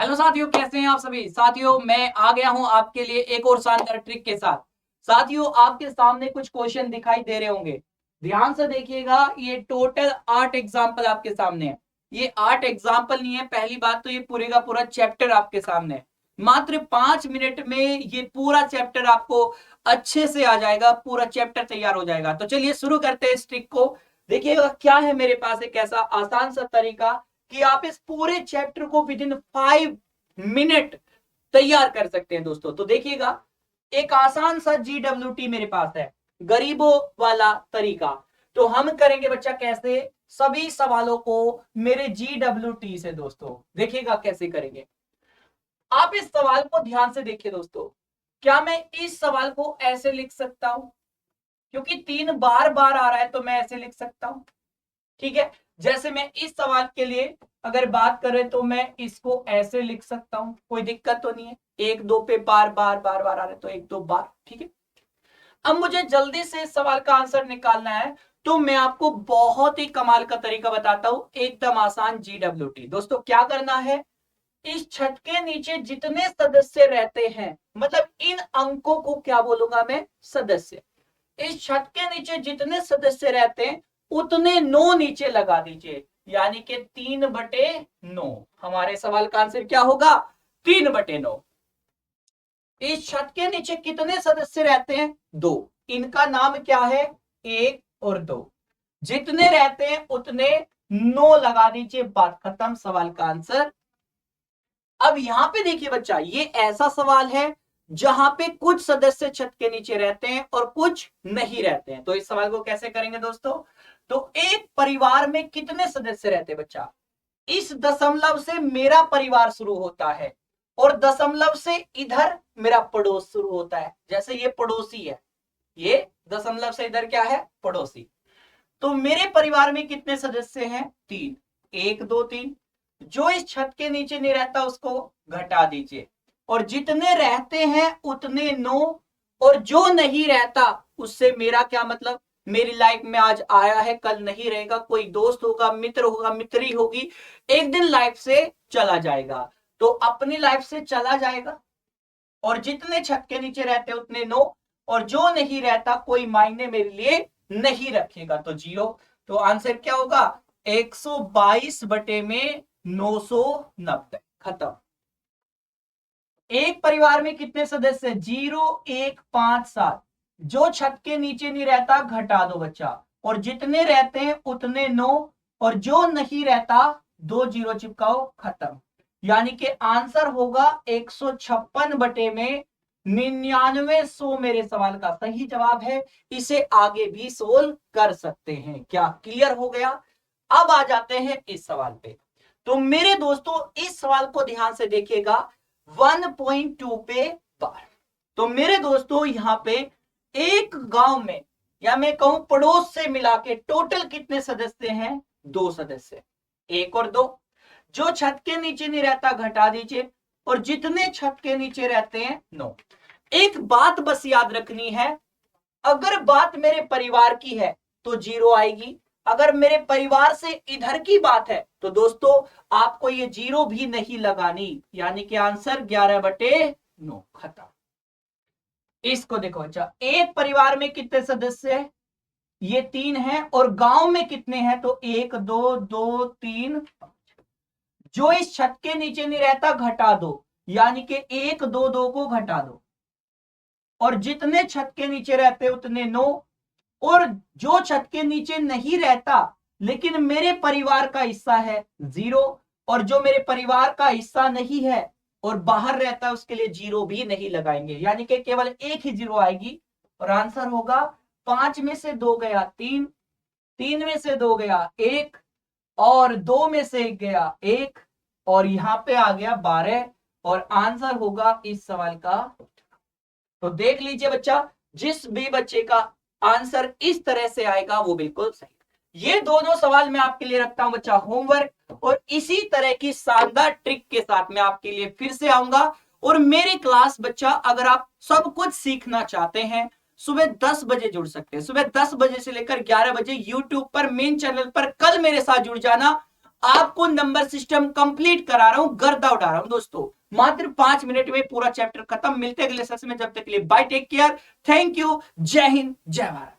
Hello साथियों, कैसे हैं आप सभी साथियों। मैं आ गया हूं आपके लिए एक और शानदार ट्रिक के साथ। साथियों, आपके सामने कुछ क्वेश्चन दिखाई दे रहे होंगे, ध्यान से देखिएगा। ये टोटल 8 एग्जाम्पल आपके सामने है। ये 8 एग्जाम्पल नहीं है, पहली बात तो ये पूरे का पूरा चैप्टर आपके सामने है। मात्र 5 मिनट में ये पूरा चैप्टर आपको अच्छे से आ जाएगा, पूरा चैप्टर तैयार हो जाएगा। तो चलिए शुरू करते हैं इस ट्रिक को। देखिएगा क्या है मेरे पास एक ऐसा आसान सा तरीका कि आप इस पूरे चैप्टर को विद इन 5 मिनट तैयार कर सकते हैं दोस्तों। तो देखिएगा, एक आसान सा GWT मेरे पास है, गरीबों वाला तरीका। तो हम करेंगे बच्चा कैसे, सभी सवालों को मेरे GWT से दोस्तों। देखिएगा कैसे करेंगे। आप इस सवाल को ध्यान से देखिए दोस्तों। क्या मैं इस सवाल को ऐसे लिख सकता हूं? क्योंकि 3 बार बार आ रहा है तो मैं ऐसे लिख सकता हूं। ठीक है, जैसे मैं इस सवाल के लिए अगर बात करें तो मैं इसको ऐसे लिख सकता हूं, कोई दिक्कत तो नहीं है। 1 2 पे बार बार बार बार आ रहे तो 1 2 बार, ठीक है। अब मुझे जल्दी से इस सवाल का आंसर निकालना है, तो मैं आपको बहुत ही कमाल का तरीका बताता हूं, एकदम आसान GWT। दोस्तों क्या करना है, इस छत के नीचे जितने सदस्य रहते हैं, मतलब इन अंकों को क्या बोलूंगा मैं, सदस्य। इस छत के नीचे जितने सदस्य रहते हैं उतने 9 नीचे लगा दीजिए, यानी कि 3/9। हमारे सवाल का आंसर क्या होगा, 3/9। इस छत के नीचे कितने सदस्य रहते हैं, 2। इनका नाम क्या है, 1 और 2। जितने रहते हैं उतने 9 लगा दीजिए, बात खत्म, सवाल का आंसर। अब यहां पे देखिए बच्चा, ये ऐसा सवाल है जहां पे कुछ सदस्य छत के नीचे रहते हैं और कुछ नहीं रहते हैं। तो इस सवाल को कैसे करेंगे दोस्तों। तो एक परिवार में कितने सदस्य रहते हैं बच्चा, इस दशमलव से मेरा परिवार शुरू होता है और दशमलव से इधर मेरा पड़ोस शुरू होता है। जैसे ये पड़ोसी है, ये दशमलव से इधर क्या है, पड़ोसी। तो मेरे परिवार में कितने सदस्य हैं, 3। 1 2 3। जो इस छत के नीचे नहीं रहता उसको घटा दीजिए, और जितने रहते हैं उतने 9। और जो नहीं रहता उससे मेरा क्या मतलब, मेरी लाइफ में आज आया है कल नहीं रहेगा, कोई दोस्त होगा, मित्र होगा, मित्री होगी, एक दिन लाइफ से चला जाएगा। तो अपनी लाइफ से चला जाएगा, और जितने छत के नीचे रहते हैं उतने 9, और जो नहीं रहता कोई मायने मेरे लिए नहीं रखेगा, तो 0। तो आंसर क्या होगा, 122/990, खत्म। एक परिवार में कितने सदस्य, 0 1 5 7। जो छत के नीचे नहीं रहता घटा दो बच्चा, और जितने रहते हैं उतने 9, और जो नहीं रहता 2 0 चिपकाओ, खत्म। यानी कि आंसर होगा 156/9900 मेरे सवाल का सही जवाब है। इसे आगे भी सोल्व कर सकते हैं। क्या क्लियर हो गया। अब आ जाते हैं इस सवाल पे। तो मेरे दोस्तों इस सवाल को ध्यान से देखिएगा, 1.2 पे बार। तो मेरे दोस्तों यहां पे एक गांव में, या मैं कहूं पड़ोस से मिला के टोटल कितने सदस्य हैं, 2 सदस्य, 1 और 2। जो छत के नीचे नहीं रहता घटा दीजिए, और जितने छत के नीचे रहते हैं 9। एक बात बस याद रखनी है, अगर बात मेरे परिवार की है तो 0 आएगी, अगर मेरे परिवार से इधर की बात है तो दोस्तों आपको ये 0 भी नहीं लगानी, यानी कि आंसर 11/9, खत्म। इसको देखो अच्छा, एक परिवार में कितने सदस्य हैं, ये 3 हैं, और गांव में कितने हैं, तो 1 2 2 3। जो इस छत के नीचे नहीं रहता घटा दो, यानी कि 1 2 2 को घटा दो, और जितने छत के नीचे रहते उतने 9। और जो छत के नीचे नहीं रहता लेकिन मेरे परिवार का हिस्सा है, 0। और जो मेरे परिवार का हिस्सा नहीं है और बाहर रहता है उसके लिए 0 भी नहीं लगाएंगे, यानी कि केवल एक ही 0 आएगी। और आंसर होगा 5 में से 2 गया 3, 3 में से 2 गया 1, और 2 में से 1 गया 1, और यहां पे आ गया 12। और आंसर होगा इस सवाल का। तो देख लीजिए बच्चा, जिस भी बच्चे का आंसर इस तरह से आएगा वो बिल्कुल सही। ये दोनों सवाल मैं आपके लिए रखता हूं बच्चा होमवर्क, और इसी तरह की शानदार ट्रिक के साथ मैं आपके लिए फिर से आऊंगा। और मेरी क्लास बच्चा, अगर आप सब कुछ सीखना चाहते हैं, सुबह 10 बजे जुड़ सकते हैं। सुबह 10 बजे से लेकर 11 बजे यूट्यूब पर मेन चैनल पर कल मेरे साथ जुड़ जाना। आपको नंबर सिस्टम कंप्लीट करा रहा हूं, गर्दा उड़ा रहा हूं दोस्तों। मात्र 5 मिनट में पूरा चैप्टर खत्म। मिलते अगले सेशन में, जब तक के लिए bye, take care, thank you, जय हिंद, जय भारत।